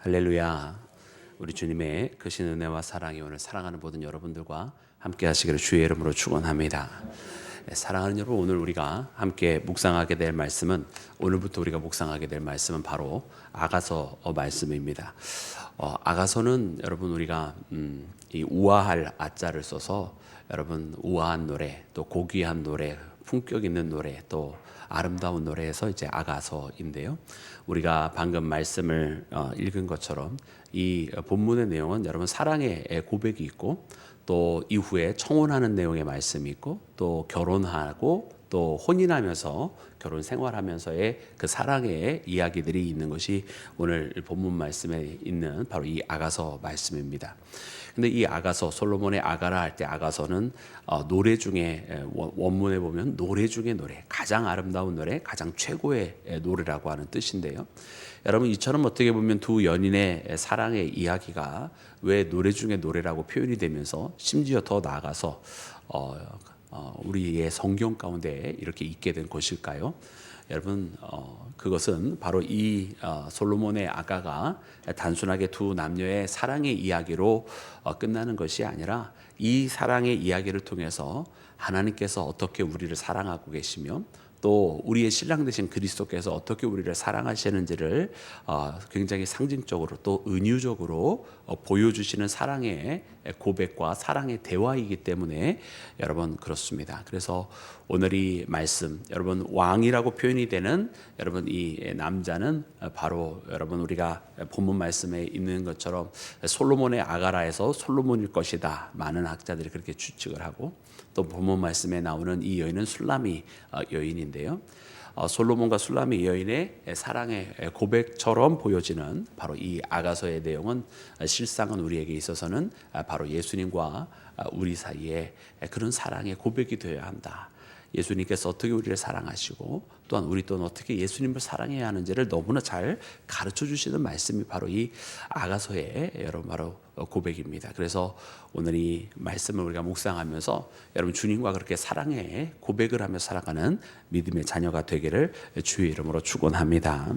할렐루야. 우리 주님의 크신 은혜와 사랑이 오늘 사랑하는 모든 여러분들과 함께 하시기를 주의 이름으로 축원합니다. 사랑하는 여러분, 오늘 우리가 함께 묵상하게 될 말씀은, 오늘부터 우리가 묵상하게 될 말씀은 바로 아가서 말씀입니다. 아가서는 여러분 우리가 이 우아할 아자를 써서 여러분 우아한 노래, 또 고귀한 노래, 품격 있는 노래, 또 아름다운 노래에서 이제 아가서인데요. 우리가 방금 말씀을 읽은 것처럼 이 본문의 내용은 여러분 사랑의 고백이 있고, 또 이후에 청혼하는 내용의 말씀이 있고, 또 결혼하고 또 혼인하면서 결혼 생활하면서의 그 사랑의 이야기들이 있는 것이 오늘 본문 말씀에 있는 바로 이 아가서 말씀입니다. 근데 이 아가서, 솔로몬의 아가라 할 때 아가서는 노래 중에, 원문에 보면 노래 중에 노래, 가장 아름다운 노래, 가장 최고의 노래라고 하는 뜻인데요. 여러분, 이처럼 어떻게 보면 두 연인의 사랑의 이야기가 왜 노래 중에 노래라고 표현이 되면서 심지어 더 나아가서 우리의 성경 가운데 이렇게 있게 된 것일까요? 여러분, 그것은 바로 이 솔로몬의 아가가 단순하게 두 남녀의 사랑의 이야기로 끝나는 것이 아니라, 이 사랑의 이야기를 통해서 하나님께서 어떻게 우리를 사랑하고 계시며, 또 우리의 신랑 되신 그리스도께서 어떻게 우리를 사랑하시는지를 굉장히 상징적으로 또 은유적으로 보여주시는 사랑의 고백과 사랑의 대화이기 때문에 여러분 그렇습니다. 그래서 오늘 이 말씀, 여러분 왕이라고 표현이 되는 여러분 이 남자는 바로 여러분 우리가 본문 말씀에 있는 것처럼 솔로몬의 아가라에서 솔로몬일 것이다, 많은 학자들이 그렇게 추측을 하고, 또 본문 말씀에 나오는 이 여인은 술라미 여인인데요. 솔로몬과 술라미 여인의 사랑의 고백처럼 보여지는 바로 이 아가서의 내용은, 실상은 우리에게 있어서는 바로 예수님과 우리 사이에 그런 사랑의 고백이 되어야 한다. 예수님께서 어떻게 우리를 사랑하시고, 또한 우리 또한 어떻게 예수님을 사랑해야 하는지를 너무나 잘 가르쳐 주시는 말씀이 바로 이 아가서의 여러분 바로 고백입니다. 그래서 오늘 이 말씀을 우리가 묵상하면서 여러분 주님과 그렇게 사랑의 고백을 하며 살아가는 믿음의 자녀가 되기를 주의 이름으로 축원합니다.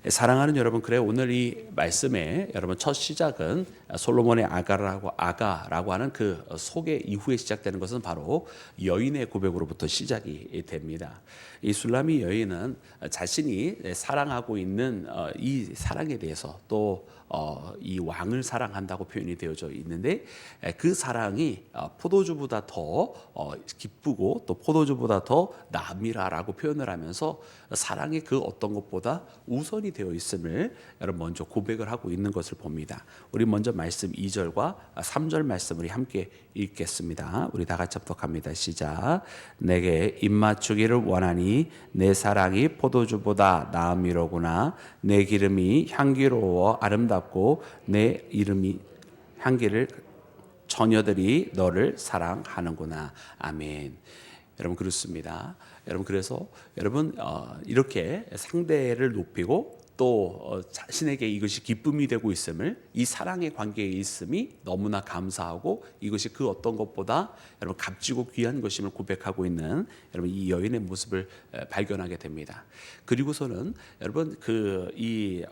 사랑하는 여러분, 그래 오늘 이 말씀의 여러분 첫 시작은 솔로몬의 아가라고 하는 그 소개 이후에 시작되는 것은 바로 여인의 고백으로부터 시작이 됩니다. 이 술라미 여인은 자신이 사랑하고 있는 이 사랑에 대해서, 또 이 왕을 사랑한다고 표현이 되어져 있는데, 그 사랑이 포도주보다 더 기쁘고 또 포도주보다 더 남이라라고 표현을 하면서 사랑이 그 어떤 것보다 우선이 되어 있음을 여러분 먼저 고백을 하고 있는 것을 봅니다. 우리 먼저 말씀 2절과 3절 말씀 우리 함께 읽겠습니다. 우리 다 같이 합독합니다. 시작. 내게 입맞추기를 원하니 내 사랑이 포도주보다 나음이로구나. 내 기름이 향기로워 아름답고 내 이름이 향기를 처녀들이 너를 사랑하는구나. 아멘. 여러분 그렇습니다. 여러분 그래서 여러분 이렇게 상대를 높이고 또 자신에게 이것이 기쁨이 되고 있음을, 이 사랑의 관계에 있음이 너무나 감사하고 이것이 그 어떤 것보다 여러분 값지고 귀한 것임을 고백하고 있는 여러분 이 여인의 모습을 발견하게 됩니다. 그리고서는 여러분 이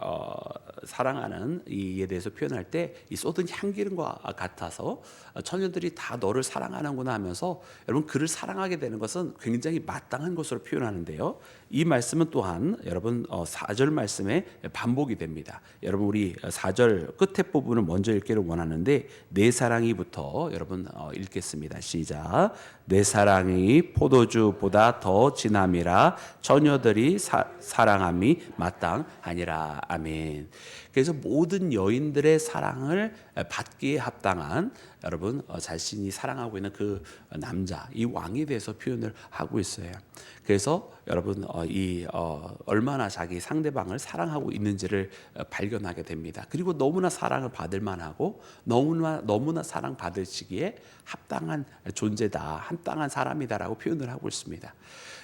사랑하는 이에 대해서 표현할 때 이 쏟은 향기름과 같아서 처녀들이 다 너를 사랑하는구나 하면서 여러분 그를 사랑하게 되는 것은 굉장히 마땅한 것으로 표현하는데요. 이 말씀은 또한 여러분 4절 말씀에 반복이 됩니다. 여러분 우리 4절 끝에 부분을 먼저 읽기를 원하는데, 내 사랑이부터 여러분 읽겠습니다. 시작. 내 사랑이 포도주보다 더 진함이라 처녀들이 사랑함이 마땅하니라. 아멘. 그래서 모든 여인들의 사랑을 받기에 합당한 여러분 자신이 사랑하고 있는 그 남자, 이 왕에 대해서 표현을 하고 있어요. 그래서 여러분 얼마나 자기 상대방을 사랑하고 있는지를 발견하게 됩니다. 그리고 너무나 사랑을 받을 만하고 너무나 사랑받으시기에 합당한 존재다, 합당한 사람이다라고 표현을 하고 있습니다.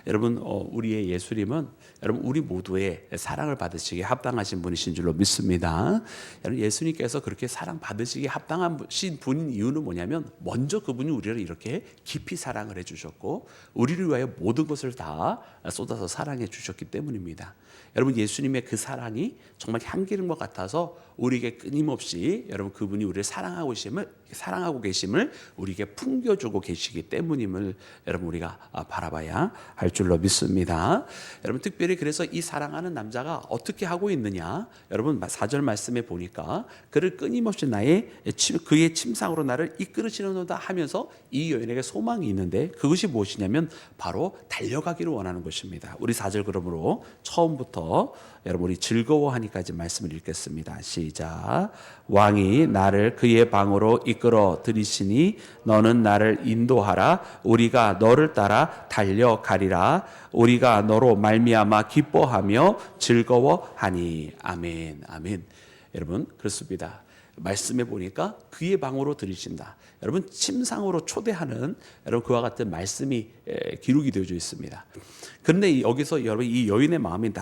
여러분 우리의 예수님은 여러분 우리 모두의 사랑을 받으시기에 합당하신 분이신 줄로 믿습니다. 여러분 예수님께서 그렇게 사랑받으시기에 합당하신 분인 이유는 뭐냐면, 먼저 그분이 우리를 이렇게 깊이 사랑을 해주셨고 우리를 위하여 모든 것을 다 다 쏟아서 사랑해 주셨기 때문입니다. 여러분, 예수님의 그 사랑이 정말 향기름과 같아서 우리에게 끊임없이 여러분 그분이 우리를 사랑하고 계심을 우리에게 풍겨주고 계시기 때문임을 여러분 우리가 바라봐야 할 줄로 믿습니다. 여러분, 특별히 그래서 이 사랑하는 남자가 어떻게 하고 있느냐, 여러분 4절 말씀에 보니까 그를 끊임없이 그의 침상으로 나를 이끌으시는도다 하면서 이 여인에게 소망이 있는데 그것이 무엇이냐면 바로 달려가기를 원하는 것입니다. 우리 4절 그러므로 처음부터 여러분 우리 즐거워하니까지 말씀을 읽겠습니다. 시작. 왕이 나를 그의 방으로 이끌어 들이시니 너는 나를 인도하라. 우리가 너를 따라 달려가리라. 우리가 너로 말미암아 기뻐하며 즐거워하니. 아멘. 아멘. 여러분, 그렇습니다. 말씀해 보니까 그의 방으로 들이신다. 여러분, 침상으로 초대하는 여러분 그와 같은 말씀이 기록이 되어져 있습니다. 그런데 여기서 여러분 이 여인의 마음이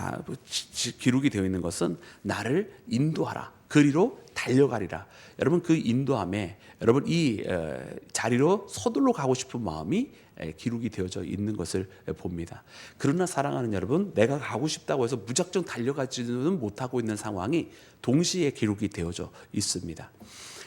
기록이 되어 있는 것은 나를 인도하라. 그리로 달려가리라. 여러분, 그 인도함에 여러분 이 자리로 서둘러 가고 싶은 마음이 기록이 되어져 있는 것을 봅니다. 그러나 사랑하는 여러분, 내가 가고 싶다고 해서 무작정 달려가지는 못하고 있는 상황이 동시에 기록이 되어져 있습니다.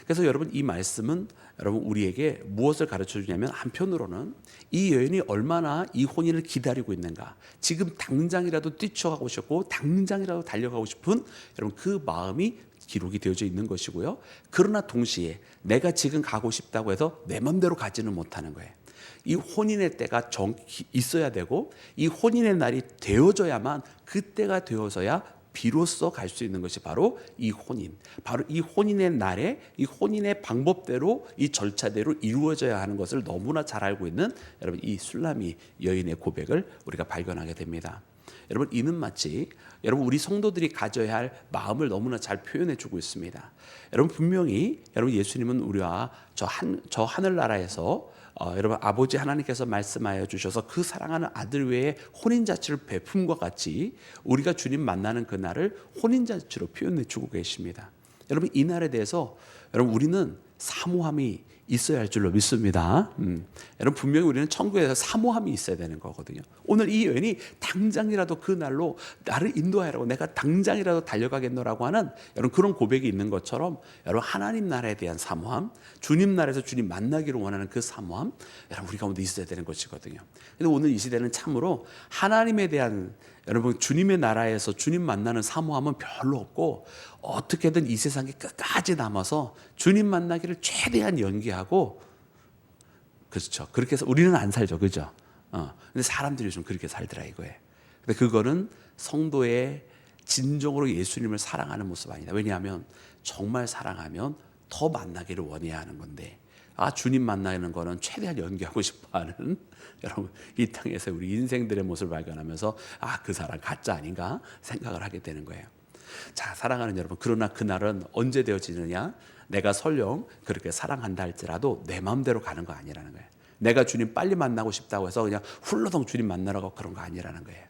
그래서 여러분 이 말씀은 여러분 우리에게 무엇을 가르쳐 주냐면, 한편으로는 이 여인이 얼마나 이 혼인을 기다리고 있는가, 지금 당장이라도 뛰쳐가고 싶고 당장이라도 달려가고 싶은 여러분 그 마음이 기록이 되어져 있는 것이고요. 그러나 동시에 내가 지금 가고 싶다고 해서 내 맘대로 가지는 못하는 거예요. 이 혼인의 때가 있어야 되고 이 혼인의 날이 되어져야만, 그때가 되어서야 비로소 갈 수 있는 것이 바로 이 혼인, 바로 이 혼인의 날에 이 혼인의 방법대로 이 절차대로 이루어져야 하는 것을 너무나 잘 알고 있는 여러분 이 술라미 여인의 고백을 우리가 발견하게 됩니다. 여러분, 이는 마치 여러분 우리 성도들이 가져야 할 마음을 너무나 잘 표현해 주고 있습니다. 여러분, 분명히 여러분 예수님은 우리와 저 하늘나라에서 여러분 아버지 하나님께서 말씀하여 주셔서 그 사랑하는 아들 외에 혼인잔치를 베품과 같이 우리가 주님 만나는 그날을 혼인잔치로 표현해 주고 계십니다. 여러분, 이 날에 대해서 여러분 우리는 사모함이 있어야 할 줄로 믿습니다. 여러분, 분명히 우리는 천국에서 사모함이 있어야 되는 거거든요. 오늘 이 여인이 당장이라도 그 날로 나를 인도하라고, 내가 당장이라도 달려가겠노라고 하는 여러분 그런 고백이 있는 것처럼, 여러분 하나님 나라에 대한 사모함, 주님 나라에서 주님 만나기를 원하는 그 사모함, 여러분 우리 가운데 있어야 되는 것이거든요. 그런데 오늘 이 시대는 참으로 하나님에 대한 여러분 주님의 나라에서 주님 만나는 사모함은 별로 없고, 어떻게든 이 세상에 끝까지 남아서 주님 만나기를 최대한 연기하고, 그렇죠. 그렇게 해서 우리는 안 살죠, 그죠? 근데 사람들이 좀 그렇게 살더라 이거예요. 근데 그거는 성도의 진정으로 예수님을 사랑하는 모습 아니다. 왜냐하면 정말 사랑하면 더 만나기를 원해야 하는 건데, 주님 만나는 거는 최대한 연기하고 싶어하는 여러분 이 땅에서 우리 인생들의 모습을 발견하면서 그 사람 가짜 아닌가 생각을 하게 되는 거예요. 자, 사랑하는 여러분, 그러나 그날은 언제 되어지느냐? 내가 설령 그렇게 사랑한다 할지라도 내 마음대로 가는 거 아니라는 거예요. 내가 주님 빨리 만나고 싶다고 해서 그냥 훌러덩 주님 만나러 가고 그런 거 아니라는 거예요.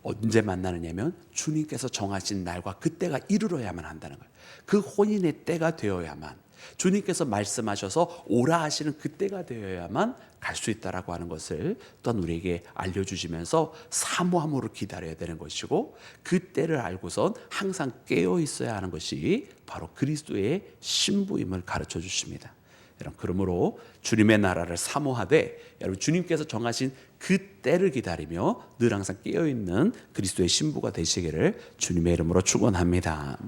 언제 만나느냐면 주님께서 정하신 날과 그때가 이르러야만 한다는 거예요. 그 혼인의 때가 되어야만, 주님께서 말씀하셔서 오라 하시는 그때가 되어야만 갈 수 있다라고 하는 것을 또한 우리에게 알려주시면서 사모함으로 기다려야 되는 것이고, 그때를 알고선 항상 깨어 있어야 하는 것이 바로 그리스도의 신부임을 가르쳐 주십니다. 여러분, 그러므로 주님의 나라를 사모하되 여러분 주님께서 정하신 그 때를 기다리며 늘 항상 깨어 있는 그리스도의 신부가 되시기를 주님의 이름으로 축원합니다.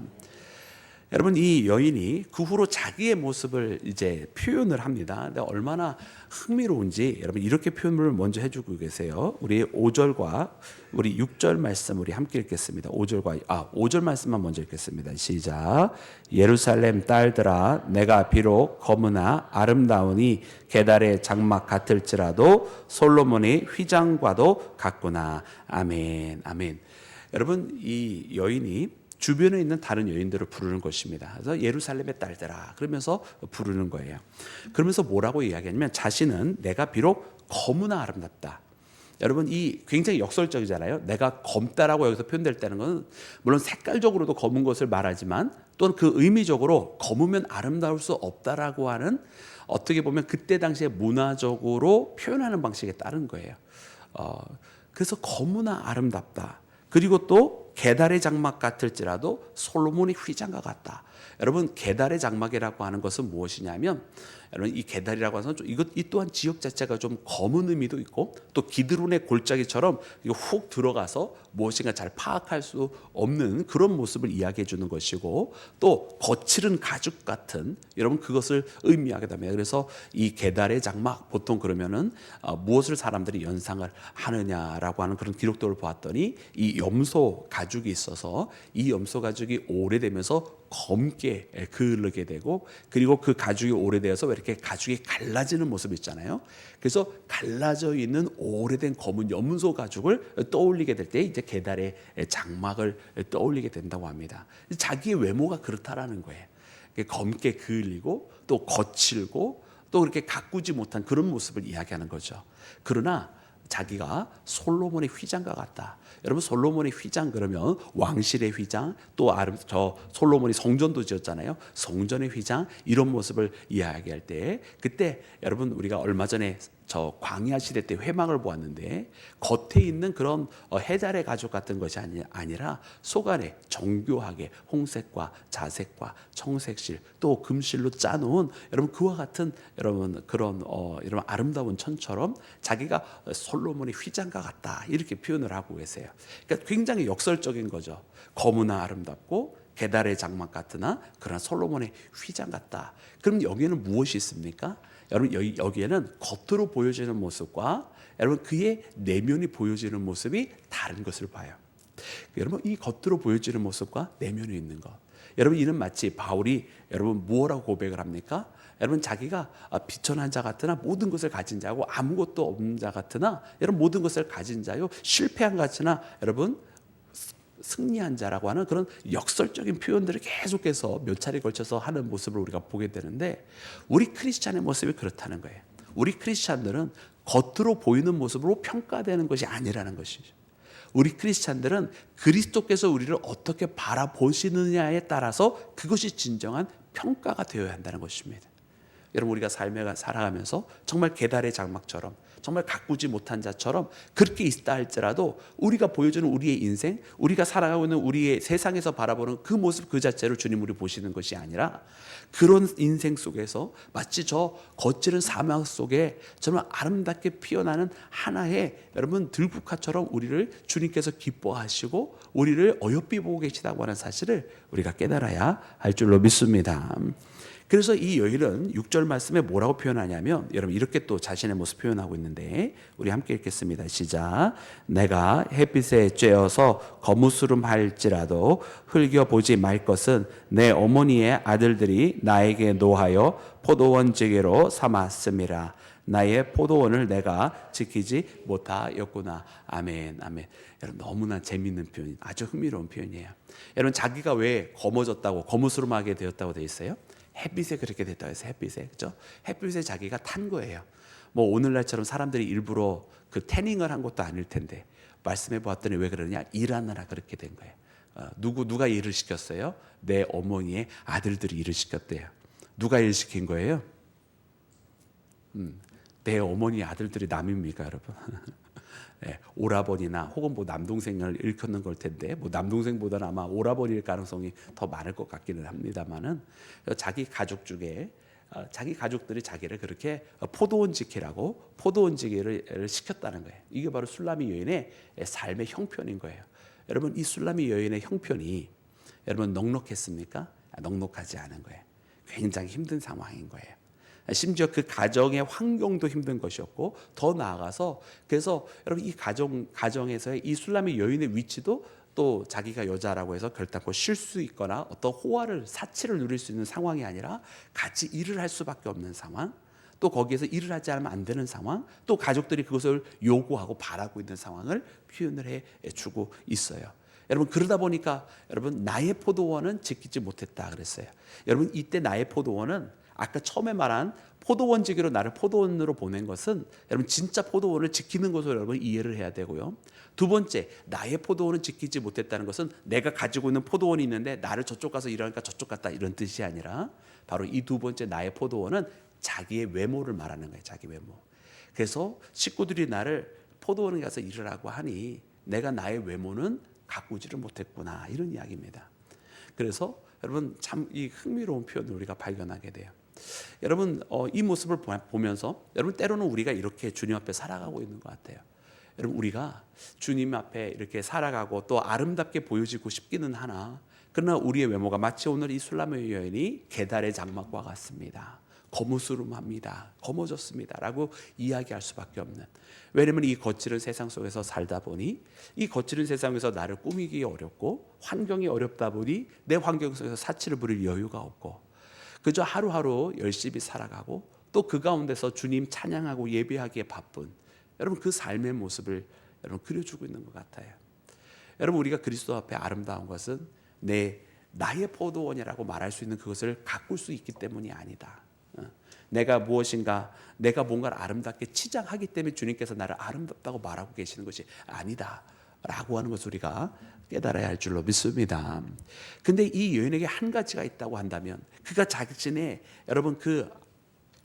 여러분, 이 여인이 그 후로 자기의 모습을 이제 표현을 합니다. 근데 얼마나 흥미로운지 여러분 이렇게 표현을 먼저 해주고 계세요. 우리 5절과 우리 6절 말씀 우리 함께 읽겠습니다. 5절 말씀만 먼저 읽겠습니다. 시작. 예루살렘 딸들아, 내가 비록 검으나 아름다우니 게달의 장막 같을지라도 솔로몬의 휘장과도 같구나. 아멘. 아멘. 여러분, 이 여인이 주변에 있는 다른 여인들을 부르는 것입니다. 그래서 예루살렘의 딸들아 그러면서 부르는 거예요. 그러면서 뭐라고 이야기하냐면, 자신은 내가 비록 검으나 아름답다. 여러분, 이 굉장히 역설적이잖아요. 내가 검다라고 여기서 표현될 때는 건 물론 색깔적으로도 검은 것을 말하지만, 또는 그 의미적으로 검으면 아름다울 수 없다라고 하는, 어떻게 보면 그때 당시에 문화적으로 표현하는 방식에 따른 거예요. 그래서 거무나 아름답다. 그리고 또 게달의 장막 같을지라도 솔로몬의 휘장과 같다. 여러분, 게달의 장막이라고 하는 것은 무엇이냐면, 여러분, 이 게달이라고 하는 것은 이 또한 지역 자체가 좀 검은 의미도 있고, 또 기드론의 골짜기처럼 이거 훅 들어가서 무엇인가 잘 파악할 수 없는 그런 모습을 이야기해 주는 것이고, 또 거칠은 가죽 같은, 여러분, 그것을 의미하게 됩니다. 그래서 이 게달의 장막, 보통 그러면은 무엇을 사람들이 연상을 하느냐라고 하는 그런 기록들을 보았더니, 이 염소 가죽이 있어서 이 염소 가죽이 오래되면서 검게 그르게 되고, 그리고 그 가죽이 오래되어서 왜 이렇게 가죽이 갈라지는 모습 있잖아요. 그래서 갈라져 있는 오래된 검은 염소 가죽을 떠올리게 될 때 이제 게달의 장막을 떠올리게 된다고 합니다. 자기의 외모가 그렇다라는 거예요. 검게 그을리고 또 거칠고 또 그렇게 가꾸지 못한 그런 모습을 이야기하는 거죠. 그러나 자기가 솔로몬의 휘장과 같다. 여러분, 솔로몬의 휘장 그러면 왕실의 휘장, 또 저 솔로몬이 성전도 지었잖아요. 성전의 휘장, 이런 모습을 이야기할 때, 그때 여러분, 우리가 얼마 전에 저 광야 시대 때 회막을 보았는데, 겉에 있는 그런 해달의 가죽 같은 것이 아니라 속 안에 정교하게 홍색과 자색과 청색실 또 금실로 짜놓은, 여러분, 그와 같은 여러분 그런 여러분 아름다운 천처럼 자기가 솔로몬의 휘장과 같다, 이렇게 표현을 하고 계세요. 그러니까 굉장히 역설적인 거죠. 거무나 아름답고 게달의 장막 같으나 그러나 솔로몬의 휘장 같다. 그럼 여기에는 무엇이 있습니까? 여러분, 여기에는 겉으로 보여지는 모습과 여러분 그의 내면이 보여지는 모습이 다른 것을 봐요. 여러분, 이 겉으로 보여지는 모습과 내면이 있는 것, 여러분, 이는 마치 바울이 여러분 무엇라고 고백을 합니까? 여러분, 자기가 비천한 자 같으나 모든 것을 가진 자고 아무것도 없는 자 같으나 여러분 모든 것을 가진 자요, 실패한 같으나 여러분 승리한 자라고 하는 그런 역설적인 표현들을 계속해서 몇 차례 걸쳐서 하는 모습을 우리가 보게 되는데, 우리 크리스찬의 모습이 그렇다는 거예요. 우리 크리스찬들은 겉으로 보이는 모습으로 평가되는 것이 아니라는 것이죠. 우리 크리스찬들은 그리스도께서 우리를 어떻게 바라보시느냐에 따라서 그것이 진정한 평가가 되어야 한다는 것입니다. 여러분, 우리가 삶에 살아가면서 정말 게달의 장막처럼 정말 가꾸지 못한 자처럼 그렇게 있다 할지라도 우리가 보여주는 우리의 인생, 우리가 살아가고 있는 우리의 세상에서 바라보는 그 모습 그 자체로 주님 우리 보시는 것이 아니라, 그런 인생 속에서 마치 저 거칠은 사막 속에 정말 아름답게 피어나는 하나의 여러분 들국화처럼 우리를 주님께서 기뻐하시고 우리를 어여삐 보고 계시다고 하는 사실을 우리가 깨달아야 할 줄로 믿습니다. 그래서 이 여인은 6절 말씀에 뭐라고 표현하냐면, 여러분 이렇게 또 자신의 모습 표현하고 있는데, 우리 함께 읽겠습니다. 시작. 내가 햇빛에 쬐어서 거무스름할지라도 흘겨보지 말 것은 내 어머니의 아들들이 나에게 노하여 포도원지게로 삼았음이라. 나의 포도원을 내가 지키지 못하였구나. 아멘, 아멘. 여러분, 너무나 재밌는 표현, 아주 흥미로운 표현이에요. 여러분, 자기가 왜 검어졌다고, 거무스름하게 되었다고 돼 있어요? 햇빛에 그렇게 됐다고 해서 햇빛에, 그죠? 햇빛에 자기가 탄 거예요. 뭐 오늘날처럼 사람들이 일부러 그 태닝을 한 것도 아닐 텐데, 말씀해 보았더니 왜 그러냐? 일하느라 그렇게 된 거예요. 누가 일을 시켰어요? 내 어머니의 아들들이 일을 시켰대요. 누가 일 시킨 거예요? 내 어머니 아들들이 남입니까, 여러분? 네, 오라버니나 혹은 뭐 남동생을 일컫는 걸 텐데, 뭐 남동생보다는 아마 오라버니일 가능성이 더 많을 것 같기는 합니다만은, 자기 가족 중에 자기 가족들이 자기를 그렇게 포도원 지키라고 포도원 지기를 시켰다는 거예요. 이게 바로 술라미 여인의 삶의 형편인 거예요. 여러분, 이 술라미 여인의 형편이 여러분 넉넉했습니까? 넉넉하지 않은 거예요. 굉장히 힘든 상황인 거예요. 심지어 그 가정의 환경도 힘든 것이었고, 더 나아가서 그래서 여러분 이 가정에서의 이 술라미 여인의 위치도 또 자기가 여자라고 해서 결단코 쉴 수 있거나 어떤 호화를 사치를 누릴 수 있는 상황이 아니라 같이 일을 할 수밖에 없는 상황, 또 거기에서 일을 하지 않으면 안 되는 상황, 또 가족들이 그것을 요구하고 바라고 있는 상황을 표현을 해주고 있어요. 여러분, 그러다 보니까 여러분 나의 포도원은 지키지 못했다 그랬어요. 여러분, 이때 나의 포도원은 아까 처음에 말한 포도원지기로 나를 포도원으로 보낸 것은 여러분 진짜 포도원을 지키는 것으로 여러분 이해를 해야 되고요. 두 번째, 나의 포도원을 지키지 못했다는 것은 내가 가지고 있는 포도원이 있는데 나를 저쪽 가서 일하니까 저쪽 갔다, 이런 뜻이 아니라, 바로 이 두 번째 나의 포도원은 자기의 외모를 말하는 거예요. 자기 외모. 그래서 식구들이 나를 포도원에 가서 일을 하고 하니 내가 나의 외모는 가꾸지를 못했구나, 이런 이야기입니다. 그래서 여러분 참 이 흥미로운 표현을 우리가 발견하게 돼요. 여러분 이 모습을 보면서 여러분 때로는 우리가 이렇게 주님 앞에 살아가고 있는 것 같아요. 여러분 우리가 주님 앞에 이렇게 살아가고 또 아름답게 보여지고 싶기는 하나, 그러나 우리의 외모가 마치 오늘 이 술라의 여인이 게달의 장막과 같습니다. 거무스름합니다. 거머졌습니다. 라고 이야기할 수밖에 없는. 왜냐하면 이 거칠은 세상 속에서 살다 보니, 이 거칠은 세상에서 나를 꾸미기 어렵고 환경이 어렵다 보니 내 환경 속에서 사치를 부릴 여유가 없고 그저 하루하루 열심히 살아가고 또 그 가운데서 주님 찬양하고 예배하기에 바쁜 여러분 그 삶의 모습을 여러분 그려주고 있는 것 같아요. 여러분 우리가 그리스도 앞에 아름다운 것은 나의 포도원이라고 말할 수 있는 그것을 가꿀 수 있기 때문이 아니다. 내가 무엇인가, 내가 뭔가를 아름답게 치장하기 때문에 주님께서 나를 아름답다고 말하고 계시는 것이 아니다 라고 하는 것을 우리가 깨달아야 할 줄로 믿습니다. 근데 이 여인에게 한 가지가 있다고 한다면 그가 자신의 여러분 그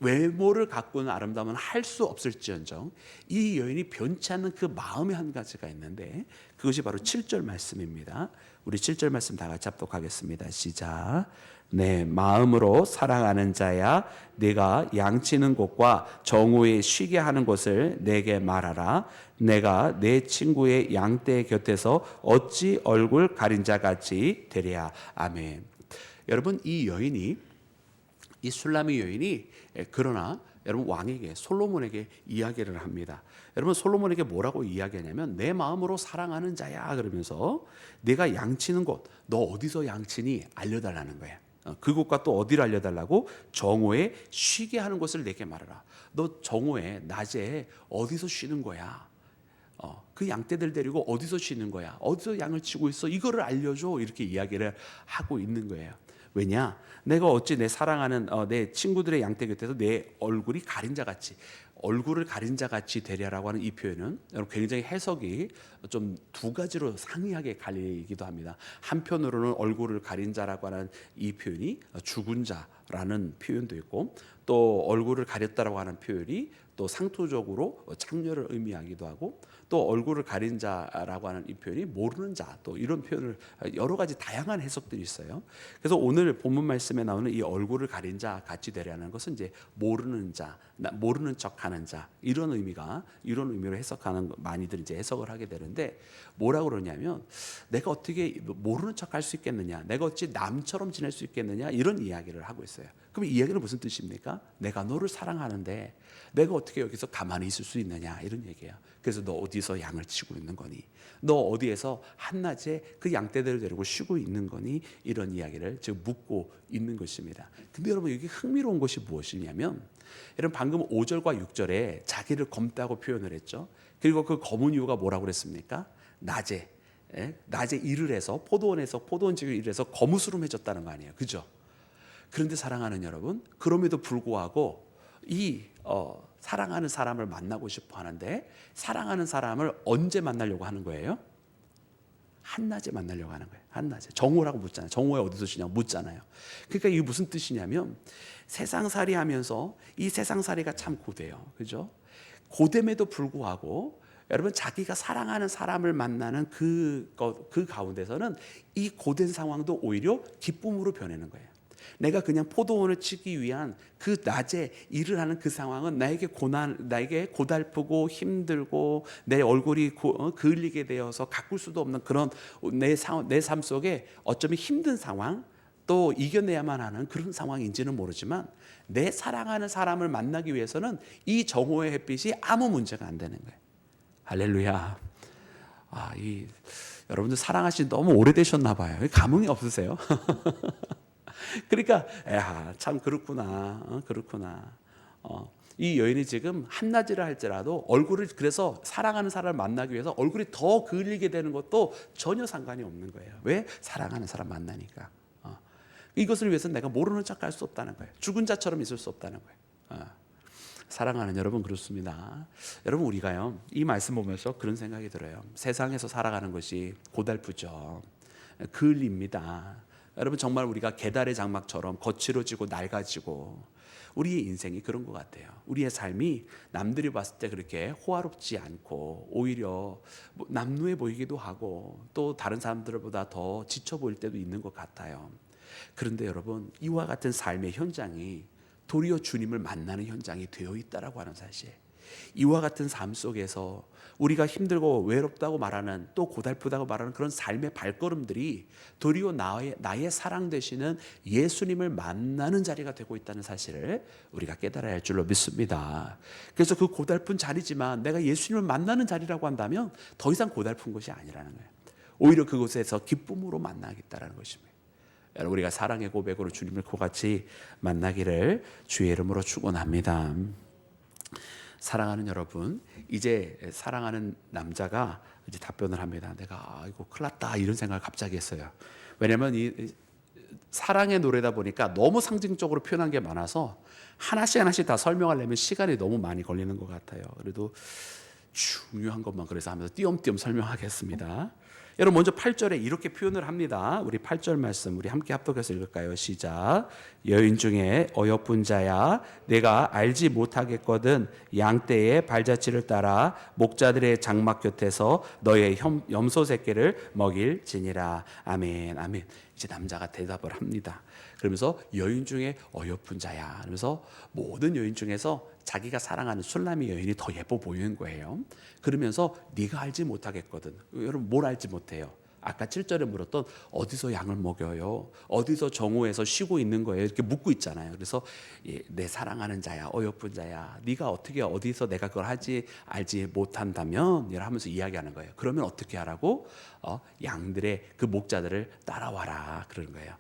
외모를 가꾸는 아름다움은 할 수 없을지언정 이 여인이 변치 않는 그 마음의 한 가지가 있는데 그것이 바로 7절 말씀입니다. 우리 7절 말씀 다 같이 합독하겠습니다. 시작. 내 마음으로 사랑하는 자야, 네가 양치는 곳과 정오에 쉬게 하는 곳을 내게 말하라. 내가 내 친구의 양떼 곁에서 어찌 얼굴 가린 자 같이 되랴. 아멘. 여러분 이 술람의 여인이 그러나 여러분 왕에게, 솔로몬에게 이야기를 합니다. 여러분 솔로몬에게 뭐라고 이야기하냐면 내 마음으로 사랑하는 자야 그러면서 내가 양치는 곳, 너 어디서 양치니 알려달라는 거야. 그곳과 또 어디를 알려달라고? 정오에 쉬게 하는 곳을 내게 말하라. 너 정오에 낮에 어디서 쉬는 거야? 그 양떼들 데리고 어디서 쉬는 거야? 어디서 양을 치고 있어? 이거를 알려줘. 이렇게 이야기를 하고 있는 거예요. 왜냐? 내가 어찌 내 사랑하는 내 친구들의 양떼 곁에서 내 얼굴이 가린 자 같이, 얼굴을 가린 자 같이 되랴라고 하는 이 표현은 여러분 굉장히 해석이 좀 두 가지로 상이하게 갈리기도 합니다. 한편으로는 얼굴을 가린 자라고 하는 이 표현이 죽은 자라는 표현도 있고, 또 얼굴을 가렸다라고 하는 표현이 또 상투적으로 창녀를 의미하기도 하고, 또 얼굴을 가린 자라고 하는 이 표현이 모르는 자, 또 이런 표현을 여러 가지 다양한 해석들이 있어요. 그래서 오늘 본문 말씀에 나오는 이 얼굴을 가린 자 같이 되려는 것은 이제 모르는 자, 모르는 척하는 자, 이런 의미로 해석하는 많이들 이제 해석을 하게 되는데, 뭐라고 그러냐면 내가 어떻게 모르는 척할 수 있겠느냐, 내가 어찌 남처럼 지낼 수 있겠느냐, 이런 이야기를 하고 있어요. 그럼 이 이야기는 무슨 뜻입니까? 내가 너를 사랑하는데 내가 어떻게 여기서 가만히 있을 수 있느냐, 이런 얘기예요. 그래서 너 어디서 양을 치고 있는 거니? 너 어디에서 한낮에 그 양떼들을 데리고 쉬고 있는 거니? 이런 이야기를 지금 묻고 있는 것입니다. 근데 여러분 여기 흥미로운 것이 무엇이냐면, 여러분 방금 5절과 6절에 자기를 검다고 표현을 했죠. 그리고 그 검은 이유가 뭐라고 그랬습니까? 낮에 일을 해서 포도원직을 일해서 거무스름해졌다는 거 아니에요. 그죠? 그런데 사랑하는 여러분, 그럼에도 불구하고 사랑하는 사람을 만나고 싶어 하는데, 사랑하는 사람을 언제 만나려고 하는 거예요? 한낮에 만나려고 하는 거예요. 한낮에. 정오라고 묻잖아요. 정오에 어디서 쉬냐고 묻잖아요. 그러니까 이게 무슨 뜻이냐면, 세상살이 하면서 이 세상살이가 참 고돼요. 그죠? 고됨에도 불구하고 여러분 자기가 사랑하는 사람을 만나는 그 가운데서는 이 고된 상황도 오히려 기쁨으로 변하는 거예요. 내가 그냥 포도원을 치기 위한 그 낮에 일을 하는 그 상황은 나에게 고달프고 힘들고 내 얼굴이 그을리게 되어서 가꿀 수도 없는 그런 내 삶 속에 어쩌면 힘든 상황, 또 이겨내야만 하는 그런 상황인지는 모르지만, 내 사랑하는 사람을 만나기 위해서는 이 정오의 햇빛이 아무 문제가 안 되는 거예요. 할렐루야. 여러분들 사랑하신 지 너무 오래되셨나 봐요. 감흥이 없으세요? 그러니까 참 그렇구나. 이 여인이 지금 한낮이라 할지라도 얼굴을, 그래서 사랑하는 사람을 만나기 위해서 얼굴이 더 그을리게 되는 것도 전혀 상관이 없는 거예요. 왜? 사랑하는 사람 만나니까. 이것을 위해서는 내가 모르는 척할 수 없다는 거예요. 죽은 자처럼 있을 수 없다는 거예요. 사랑하는 여러분, 그렇습니다. 여러분 우리가요 이 말씀 보면서 그런 생각이 들어요. 세상에서 살아가는 것이 고달프죠. 그을립니다. 여러분 정말 우리가 계달의 장막처럼 거칠어지고 낡아지고 우리의 인생이 그런 것 같아요. 우리의 삶이 남들이 봤을 때 그렇게 호화롭지 않고 오히려 남루해 보이기도 하고 또 다른 사람들보다 더 지쳐 보일 때도 있는 것 같아요. 그런데 여러분 이와 같은 삶의 현장이 도리어 주님을 만나는 현장이 되어 있다라고 하는 사실. 이와 같은 삶 속에서 우리가 힘들고 외롭다고 말하는 또 고달프다고 말하는 그런 삶의 발걸음들이 도리어 나의 사랑 되시는 예수님을 만나는 자리가 되고 있다는 사실을 우리가 깨달아야 할 줄로 믿습니다. 그래서 그 고달픈 자리지만 내가 예수님을 만나는 자리라고 한다면 더 이상 고달픈 것이 아니라는 거예요. 오히려 그곳에서 기쁨으로 만나겠다라는 것입니다. 여러분 우리가 사랑의 고백으로 주님을 그같이 만나기를 주의 이름으로 축원합니다. 사랑하는 여러분, 이제 사랑하는 남자가 이제 답변을 합니다. 내가 아이고 큰일 났다 이런 생각을 갑자기 했어요. 왜냐하면 이 사랑의 노래다 보니까 너무 상징적으로 표현한 게 많아서 하나씩 다 설명하려면 시간이 너무 많이 걸리는 것 같아요. 그래도 중요한 것만 그래서 하면서 띄엄띄엄 설명하겠습니다. 여러분 먼저 8절에 이렇게 표현을 합니다. 우리 8절 말씀 우리 함께 합독해서 읽을까요? 시작. 여인 중에 어여쁜 자야 내가 알지 못하겠거든 양떼의 발자취를 따라 목자들의 장막 곁에서 너의 염소 새끼를 먹일지니라. 아멘 아멘. 이제 남자가 대답을 합니다. 그러면서 여인 중에 어여쁜 자야. 그러면서 모든 여인 중에서 자기가 사랑하는 술람이 여인이 더 예뻐 보이는 거예요. 그러면서 네가 알지 못하겠거든. 여러분 뭘 알지 못해요? 아까 7절에 물었던 어디서 양을 먹여요? 어디서 정오에서 쉬고 있는 거예요? 이렇게 묻고 있잖아요. 그래서 내 사랑하는 자야, 어여쁜 자야. 네가 어떻게 어디서 내가 그걸 알지 못한다면 이러면서 이야기하는 거예요. 그러면 어떻게 하라고? 양들의 그 목자들을 따라와라 그러는 거예요.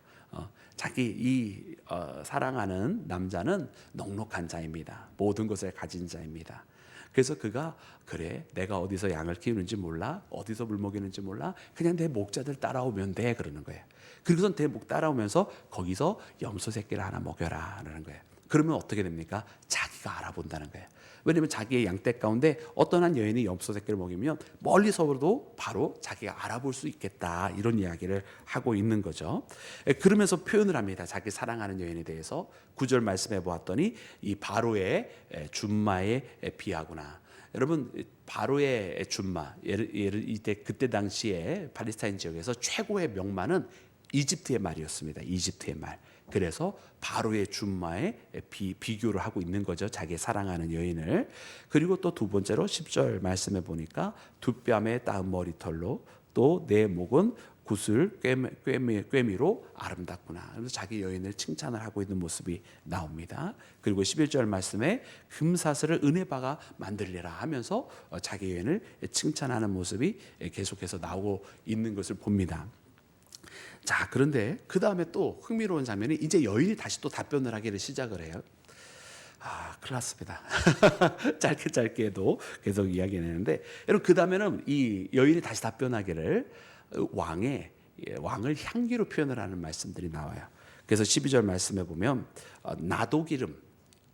자기 사랑하는 남자는 넉넉한 자입니다. 모든 것을 가진 자입니다. 그래서 그가 그래 내가 어디서 양을 키우는지 몰라 어디서 물 먹이는지 몰라 그냥 내 목자들 따라오면 돼 그러는 거예요. 그리고선 내 목 따라오면서 거기서 염소 새끼를 하나 먹여라 그러는 거예요. 그러면 어떻게 됩니까? 자기가 알아본다는 거예요. 왜냐하면 자기의 양떼 가운데 어떤 한 여인이 염소 새끼를 먹이면 멀리서도 바로 자기가 알아볼 수 있겠다 이런 이야기를 하고 있는 거죠. 그러면서 표현을 합니다. 자기 사랑하는 여인에 대해서 9절 말씀해 보았더니 이 바로의 준마에 비하구나. 여러분 바로의 준마 그때 당시에 팔레스타인 지역에서 최고의 명마는 이집트의 말이었습니다. 이집트의 말. 그래서 바로의 준마에 비교를 하고 있는 거죠. 자기 사랑하는 여인을. 그리고 또 두 번째로 10절 말씀해 보니까 두 뺨에 따은 머리털로 또 내 목은 구슬 꿰미로 아름답구나. 그래서 자기 여인을 칭찬을 하고 있는 모습이 나옵니다. 그리고 11절 말씀에 금사슬을 은혜바가 만들리라 하면서 자기 여인을 칭찬하는 모습이 계속해서 나오고 있는 것을 봅니다. 자, 그런데 그 다음에 또 흥미로운 장면이 이제 여인이 다시 또 답변을 하기를 시작을 해요. 큰일 났습니다. 짧게도 계속 이야기를 했는데 여러분 그 다음에는 이 여인이 다시 답변하기를 왕을 향기로 표현을 하는 말씀들이 나와요. 그래서 12절 말씀에 보면 나도기름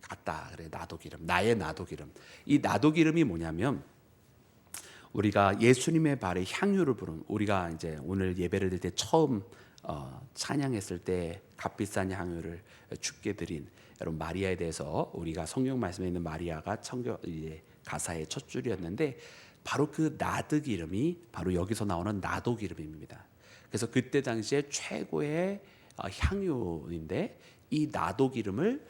같다 그래. 나도기름 나의 나도기름. 이 나도기름이 뭐냐면 우리가 예수님의 발에 향유를 부른 우리가 이제 오늘 예배를 드릴 때 처음 찬양했을 때 값비싼 향유를 주께 드린 여러분 마리아에 대해서 우리가 성경 말씀에 있는 마리아가 가사의 첫 줄이었는데 바로 그 나드 기름이 바로 여기서 나오는 나도 기름입니다. 그래서 그때 당시에 최고의 향유인데 이 나도 기름을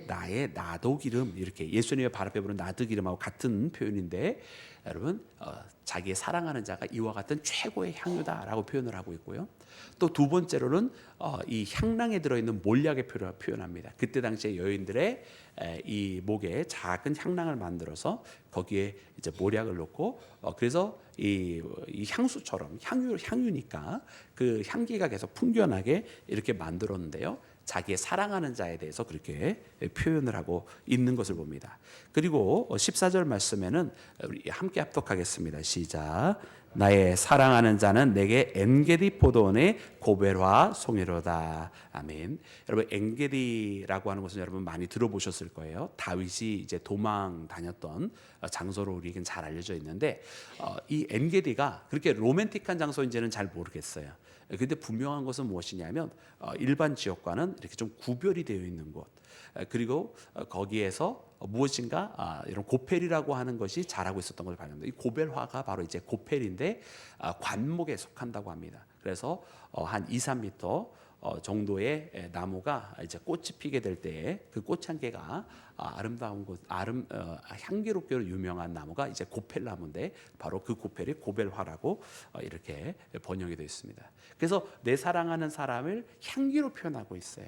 나의 나도 기름 이렇게 예수님의 발 앞에 부른 나도 기름하고 같은 표현인데 여러분 자기의 사랑하는 자가 이와 같은 최고의 향유다라고 표현을 하고 있고요. 또 두 번째로는 이 향랑에 들어있는 몰약의 표현합니다. 그때 당시에 여인들의 이 목에 작은 향랑을 만들어서 거기에 이제 몰약을 넣고 그래서 이 향수처럼 향유니까 그 향기가 계속 풍겨나게 이렇게 만들었는데요. 자기의 사랑하는 자에 대해서 그렇게 표현을 하고 있는 것을 봅니다. 그리고 14절 말씀에는 우리 함께 합독하겠습니다. 시작. 나의 사랑하는 자는 내게 엔게디 포도원의 고벨화 송이로다. 아멘. 여러분 엔게디라고 하는 것은 여러분 많이 들어보셨을 거예요. 다윗이 이제 도망 다녔던 장소로 우리에겐 잘 알려져 있는데 이 엔게디가 그렇게 로맨틱한 장소인지는 잘 모르겠어요. 근데 분명한 것은 무엇이냐면 일반 지역과는 이렇게 좀 구별이 되어 있는 곳, 그리고 거기에서 무엇인가 이런 고펠이라고 하는 것이 자라고 있었던 것을 발견합니다. 이 고벨화가 바로 이제 고펠인데 관목에 속한다고 합니다. 그래서 한 2, 3m 정도의 나무가 이제 꽃이 피게 될 때에 그 꽃 향기가 아름다운 곳, 향기롭게 유명한 나무가 이제 고펠나무인데 바로 그 고펠이 고벨화라고 이렇게 번역이 되어 있습니다. 그래서 내 사랑하는 사람을 향기로 표현하고 있어요.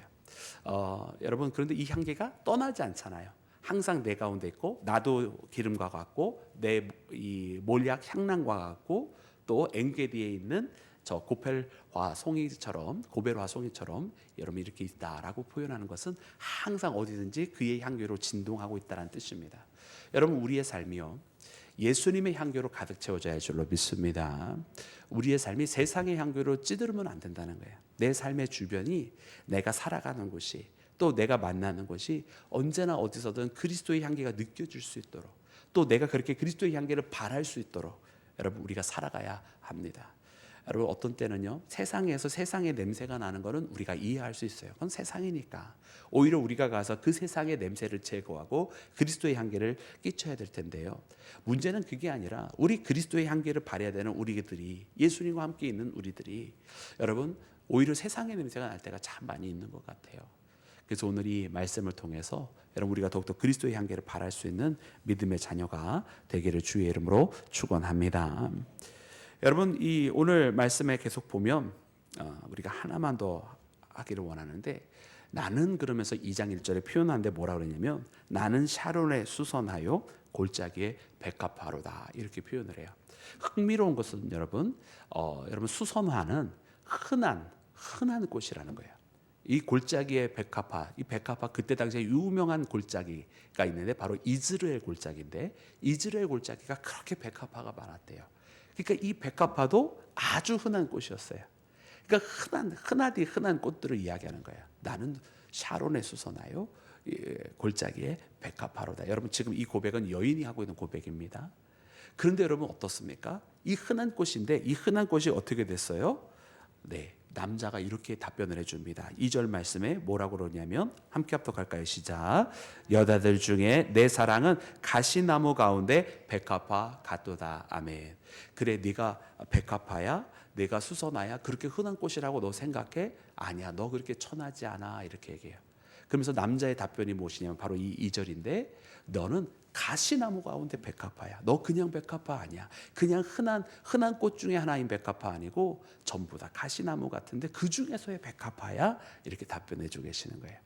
여러분, 그런데 이 향기가 떠나지 않잖아요. 항상 내 가운데 있고, 나도 기름과 같고, 내 이 몰약 향랑과 같고, 또 엔게디에 있는 저 고펠화 송이처럼, 고벨화 송이처럼 여러분 이렇게 있다라고 표현하는 것은 항상 어디든지 그의 향기로 진동하고 있다는 뜻입니다. 여러분, 우리의 삶이요, 예수님의 향기로 가득 채워져야 할 줄로 믿습니다. 우리의 삶이 세상의 향기로 찌들으면 안 된다는 거예요. 내 삶의 주변이, 내가 살아가는 곳이, 또 내가 만나는 곳이 언제나 어디서든 그리스도의 향기가 느껴질 수 있도록, 또 내가 그렇게 그리스도의 향기를 바랄 수 있도록 여러분 우리가 살아가야 합니다. 여러분, 어떤 때는요, 세상에서 세상의 냄새가 나는 것은 우리가 이해할 수 있어요. 그건 세상이니까. 오히려 우리가 가서 그 세상의 냄새를 제거하고 그리스도의 향기를 끼쳐야 될 텐데요, 문제는 그게 아니라 우리 그리스도의 향기를 발해야 되는 우리들이, 예수님과 함께 있는 우리들이 여러분 오히려 세상의 냄새가 날 때가 참 많이 있는 것 같아요. 그래서 오늘 이 말씀을 통해서 여러분 우리가 더욱더 그리스도의 향기를 발할 수 있는 믿음의 자녀가 되기를 주의 이름으로 축원합니다. 여러분, 이 오늘 말씀에 계속 보면 우리가 하나만 더 하기를 원하는데, 나는 그러면서 2장 1절에 표현하는데 뭐라 그러냐면 나는 샤론에 수선하여 골짜기에 백합화로다 이렇게 표현을 해요. 흥미로운 것은 여러분 수선화는 흔한 꽃이라는 거예요. 이 골짜기의 백합화, 이 백합화 그때 당시에 유명한 골짜기가 있는데 바로 이즈라엘 골짜기인데, 이즈라엘 골짜기가 그렇게 백합화가 많았대요. 그러니까 이 백합화도 아주 흔한 꽃이었어요. 그러니까 흔한 꽃들을 이야기하는 거예요. 나는 샤론에 수선하여 골짜기에 백합화로다. 여러분, 지금 이 고백은 여인이 하고 있는 고백입니다. 그런데 여러분 어떻습니까? 이 흔한 꽃인데 이 흔한 꽃이 어떻게 됐어요? 네, 남자가 이렇게 답변을 해줍니다. 2절 말씀에 뭐라고 그러냐면, 함께 합독할까요? 시작. 여자들 중에 내 사랑은 가시나무 가운데 백합화 같도다. 아멘. 그래, 네가 백합화야? 내가 수선화야? 그렇게 흔한 꽃이라고 너 생각해? 아니야, 너 그렇게 천하지 않아. 이렇게 얘기해요. 그러면서 남자의 답변이 무엇이냐면 바로 이 2절인데, 너는 가시나무 가운데 백합화야. 너 그냥 백합화 아니야. 그냥 흔한 꽃 중에 하나인 백합화 아니고 전부 다 가시나무 같은데 그 중에서의 백합화야. 이렇게 답변해 주고 계시는 거예요.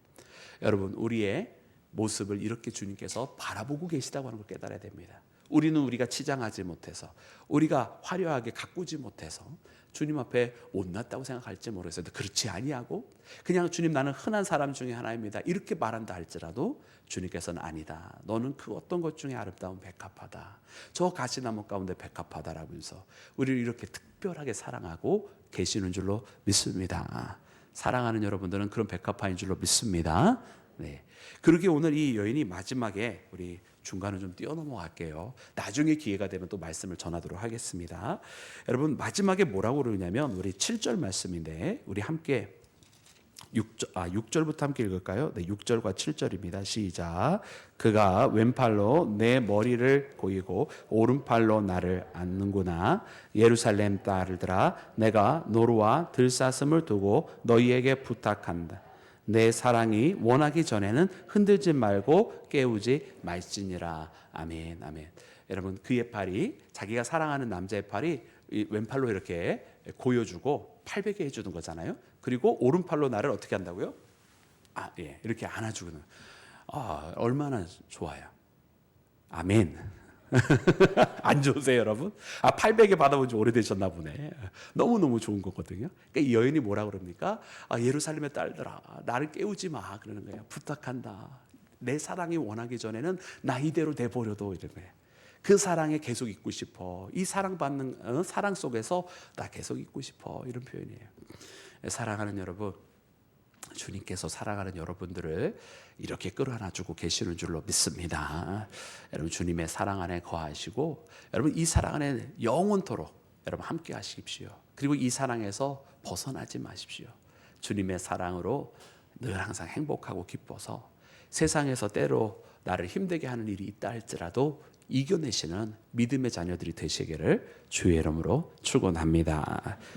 여러분, 우리의 모습을 이렇게 주님께서 바라보고 계시다고 하는 걸 깨달아야 됩니다. 우리는 우리가 치장하지 못해서, 우리가 화려하게 가꾸지 못해서 주님 앞에 못났다고 생각할지 모르겠어요. 그렇지 아니하고 그냥 주님, 나는 흔한 사람 중에 하나입니다, 이렇게 말한다 할지라도 주님께서는 아니다, 너는 그 어떤 것 중에 아름다운 백합화다, 저 가시나무 가운데 백합화다라고 해서 우리를 이렇게 특별하게 사랑하고 계시는 줄로 믿습니다. 사랑하는 여러분들은 그런 백합화인 줄로 믿습니다. 네. 그러게 오늘 이 여인이 마지막에, 우리 중간을 좀 뛰어넘어갈게요. 나중에 기회가 되면 또 말씀을 전하도록 하겠습니다. 여러분, 마지막에 뭐라고 그러냐면 우리 7절 말씀인데, 우리 함께 6절부터 함께 읽을까요? 네, 6절과 7절입니다. 시작. 그가 왼팔로 내 머리를 고이고 오른팔로 나를 안는구나. 예루살렘 딸들아, 내가 노루와 들사슴을 두고 너희에게 부탁한다. 내 사랑이 원하기 전에는 흔들지 말고 깨우지 말지니라. 아멘, 아멘. 여러분, 그의 팔이, 자기가 사랑하는 남자의 팔이 왼팔로 이렇게 고여주고 팔베개 해주는 거잖아요. 그리고 오른팔로 나를 어떻게 한다고요? 예, 이렇게 안아주는. 얼마나 좋아요. 아멘. 안 좋으세요, 여러분? 팔베개 받아본 지 오래되셨나 보네. 너무너무 좋은 거거든요. 그러니까 이 여인이 뭐라 그럽니까? 예루살렘의 딸들아, 나를 깨우지 마. 그러는 거예요. 부탁한다. 내 사랑이 원하기 전에는 나 이대로 돼버려도, 이런 거예요. 그 사랑에 계속 있고 싶어. 이 사랑받는 사랑 속에서 나 계속 있고 싶어. 이런 표현이에요. 사랑하는 여러분, 주님께서 사랑하는 여러분들을 이렇게 끌어안아주고 계시는 줄로 믿습니다. 여러분, 주님의 사랑 안에 거하시고, 여러분 이 사랑 안에 영원토록 여러분 함께 하십시오. 그리고 이 사랑에서 벗어나지 마십시오. 주님의 사랑으로 늘 항상 행복하고 기뻐서 세상에서 때로 나를 힘들게 하는 일이 있다 할지라도 이겨내시는 믿음의 자녀들이 되시기를 주의 이름으로 축원합니다.